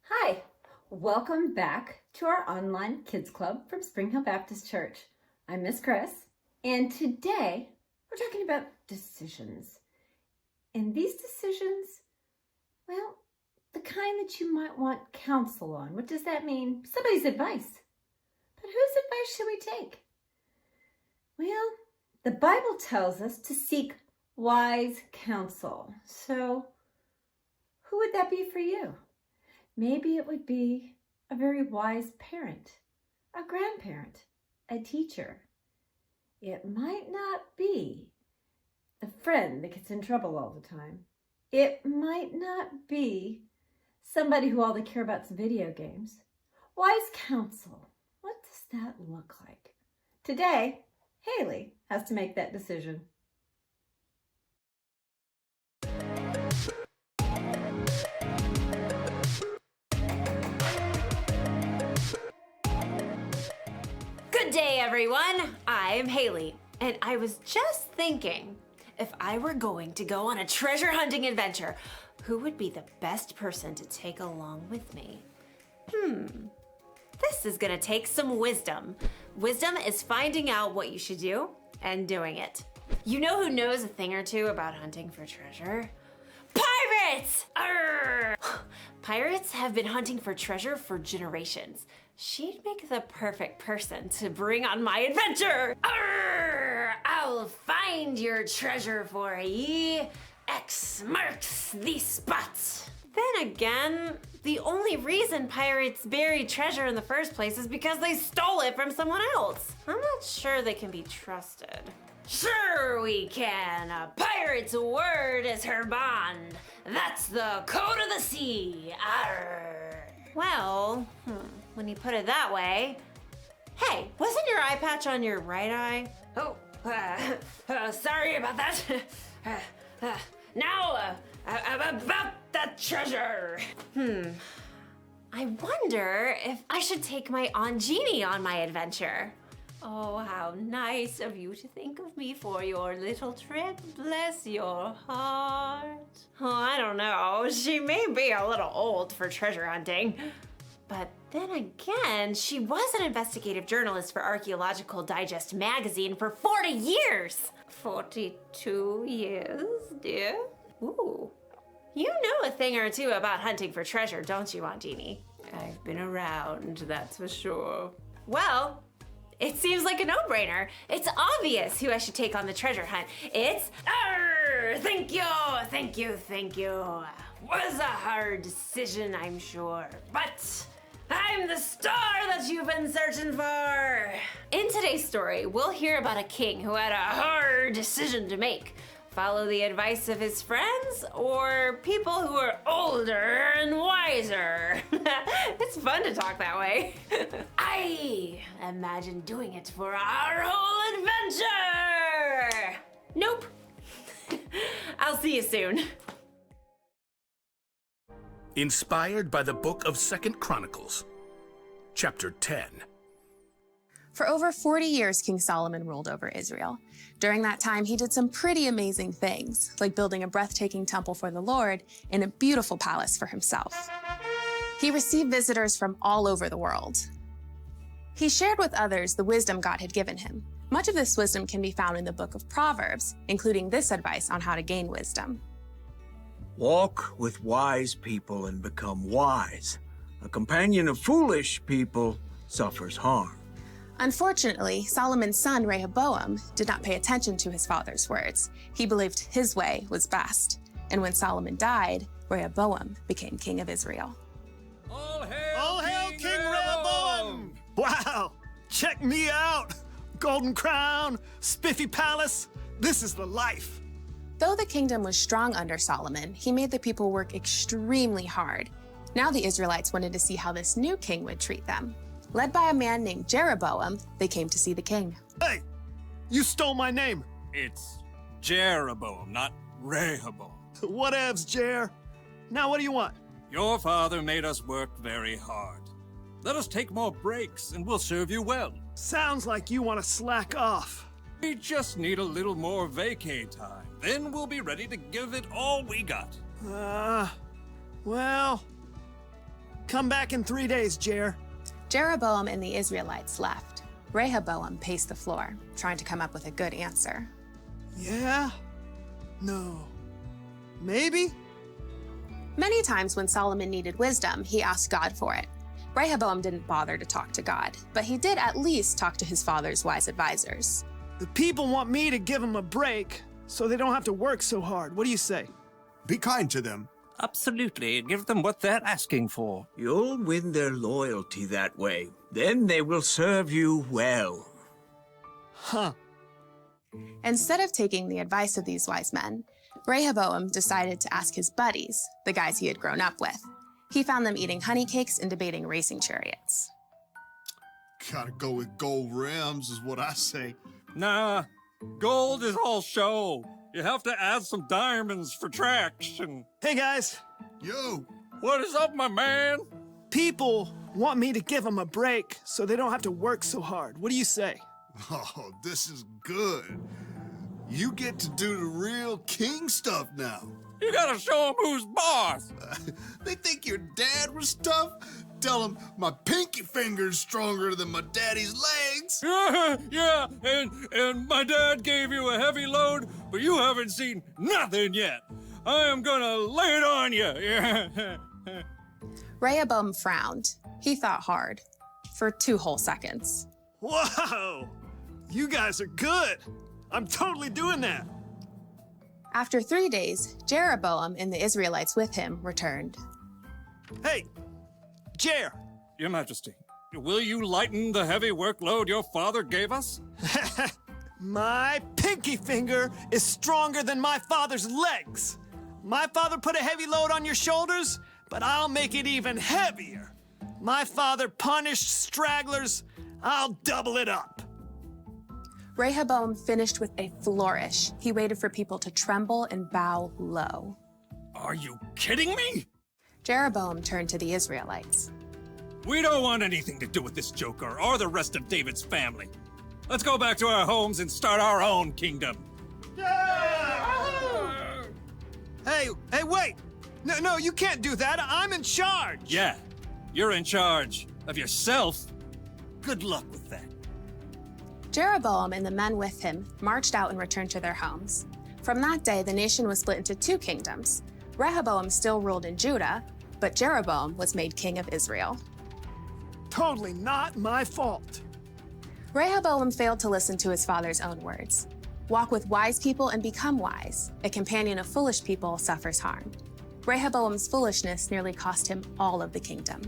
Hi, welcome back to our online kids club from Spring Hill Baptist Church. I'm Miss Chris, and today we're talking about decisions. And these decisions, well, the kind that you might want counsel on. What does that mean? Somebody's advice. But whose advice should we take? Well, the Bible tells us to seek wise counsel. So who would that be for you? Maybe it would be a very wise parent, a grandparent, a teacher. It might not be the friend that gets in trouble all the time. It might not be somebody who all they care about is video games. Wise counsel, what does that look like? Today, Haley has to make that decision. Good day, everyone. I'm Haley, and I was just thinking, if I were going to go on a treasure hunting adventure, who would be the best person to take along with me? This is gonna take some wisdom. Wisdom is finding out what you should do and doing it. You know who knows a thing or two about hunting for treasure? Pirates! Arr! Pirates have been hunting for treasure for generations. She'd make the perfect person to bring on my adventure. Arr! I'll find your treasure for ye. X marks the spot. Then again, the only reason pirates bury treasure in the first place is because they stole it from someone else. I'm not sure they can be trusted. Sure we can. A pirate's word is her bond. That's the code of the sea. Arr. Well, when you put it that way. Hey, wasn't your eye patch on your right eye? Oh, sorry about that. Now, about that treasure. I wonder if I should take my Aunt Jeannie on my adventure. Oh, how nice of you to think of me for your little trip. Bless your heart. Oh, I don't know. She may be a little old for treasure hunting. But then again, she was an investigative journalist for Archaeological Digest magazine for 40 years. 42 years, dear? Ooh. You know a thing or two about hunting for treasure, don't you, Aunt Jeannie? I've been around, that's for sure. Well, it seems like a no-brainer. It's obvious who I should take on the treasure hunt. It's, thank you. Was a hard decision, I'm sure, but I'm the star that you've been searching for. In today's story, we'll hear about a king who had a hard decision to make. Follow the advice of his friends or people who are older and wiser. It's fun to talk that way. I imagine doing it for our whole adventure. Nope. I'll see you soon. Inspired by the book of 2 Chronicles, chapter 10. For over 40 years, King Solomon ruled over Israel. During that time, he did some pretty amazing things, like building a breathtaking temple for the Lord and a beautiful palace for himself. He received visitors from all over the world. He shared with others the wisdom God had given him. Much of this wisdom can be found in the book of Proverbs, including this advice on how to gain wisdom. Walk with wise people and become wise. A companion of foolish people suffers harm. Unfortunately, Solomon's son Rehoboam did not pay attention to his father's words. He believed his way was best. And when Solomon died, Rehoboam became king of Israel. All hail King Rehoboam! Wow, check me out! Golden crown, spiffy palace, this is the life. Though the kingdom was strong under Solomon, he made the people work extremely hard. Now the Israelites wanted to see how this new king would treat them. Led by a man named Jeroboam, they came to see the king. Hey, you stole my name. It's Jeroboam, not Rehoboam. Whatevs, Jer. Now what do you want? Your father made us work very hard. Let us take more breaks and we'll serve you well. Sounds like you want to slack off. We just need a little more vacay time. Then we'll be ready to give it all we got. Well, Come back in 3 days, Jer. Jeroboam and the Israelites left. Rehoboam paced the floor, trying to come up with a good answer. Yeah? No. Maybe? Many times when Solomon needed wisdom, he asked God for it. Rehoboam didn't bother to talk to God, but he did at least talk to his father's wise advisors. The people want me to give them a break so they don't have to work so hard. What do you say? Be kind to them. Absolutely. Give them what they're asking for. You'll win their loyalty that way. Then they will serve you well. Huh. Instead of taking the advice of these wise men, Rehoboam decided to ask his buddies, the guys he had grown up with. He found them eating honey cakes and debating racing chariots. Gotta go with gold rims is what I say. Nah, gold is all show. You have to add some diamonds for traction. Hey, guys. Yo, What is up, my man? People want me to give them a break so they don't have to work so hard. What do you say? oh, this is good. You get to do the real king stuff now. You gotta show them who's boss. They think your dad was tough? Tell them my pinky finger's stronger than my daddy's legs. Yeah, and my dad gave you a heavy load, but you haven't seen nothing yet. I am gonna lay it on you. Rehoboam frowned. He thought hard. For 2 whole seconds. Whoa! You guys are good. I'm totally doing that. After 3 days, Jeroboam and the Israelites with him returned. Hey, Jer. Your Majesty, will you lighten the heavy workload your father gave us? My pinky finger is stronger than my father's legs. My father put a heavy load on your shoulders, but I'll make it even heavier. My father punished stragglers. I'll double it up. Rehoboam finished with a flourish. He waited for people to tremble and bow low. Are you kidding me? Jeroboam turned to the Israelites. We don't want anything to do with this joker or the rest of David's family. Let's go back to our homes and start our own kingdom. Hey, wait. No, you can't do that. I'm in charge. Yeah, you're in charge of yourself. Good luck with that. Jeroboam and the men with him marched out and returned to their homes. From that day, the nation was split into 2 kingdoms. Rehoboam still ruled in Judah, but Jeroboam was made king of Israel. Totally not my fault. Rehoboam failed to listen to his father's own words. Walk with wise people and become wise. A companion of foolish people suffers harm. Rehoboam's foolishness nearly cost him all of the kingdom.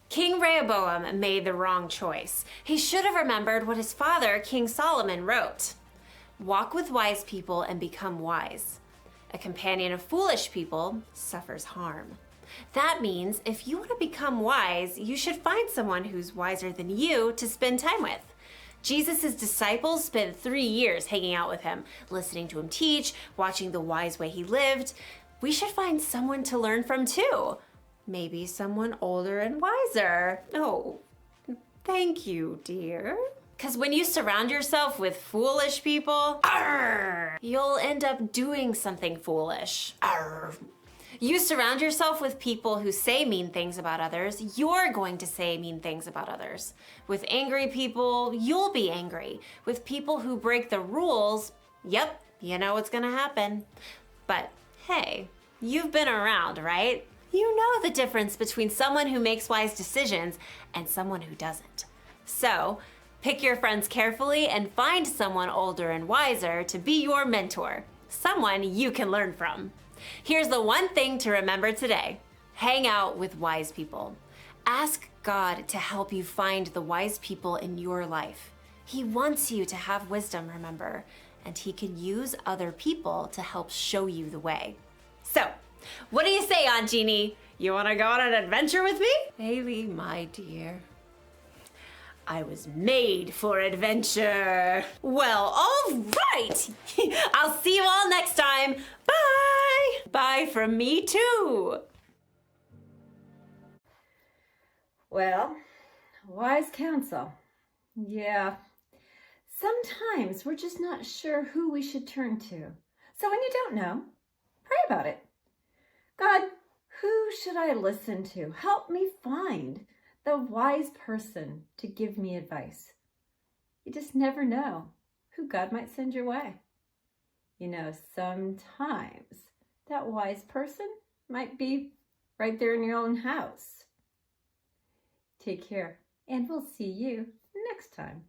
King Rehoboam made the wrong choice. He should have remembered what his father, King Solomon, wrote. Walk with wise people and become wise. A companion of foolish people suffers harm. That means if you want to become wise, you should find someone who's wiser than you to spend time with. Jesus' disciples spent 3 years hanging out with him, listening to him teach, watching the wise way he lived. We should find someone to learn from too. Maybe someone older and wiser. Oh, thank you, dear. Because when you surround yourself with foolish people, you'll end up doing something foolish. You surround yourself with people who say mean things about others, you're going to say mean things about others. With angry people, you'll be angry. With people who break the rules, yep, you know what's gonna happen. But hey, you've been around, right? You know the difference between someone who makes wise decisions and someone who doesn't. So, pick your friends carefully and find someone older and wiser to be your mentor, someone you can learn from. Here's the one thing to remember today. Hang out with wise people. Ask God to help you find the wise people in your life. He wants you to have wisdom, remember, and he can use other people to help show you the way. So, what do you say, Aunt Jeannie? You want to go on an adventure with me? Haley, my dear, I was made for adventure. Well, all right. I'll see you all next time. Bye. Bye from me too. Well, wise counsel. Yeah. Sometimes we're just not sure who we should turn to. So when you don't know, pray about it. God, who should I listen to? Help me find the wise person to give me advice. You just never know who God might send your way. You know, sometimes that wise person might be right there in your own house. Take care, and we'll see you next time.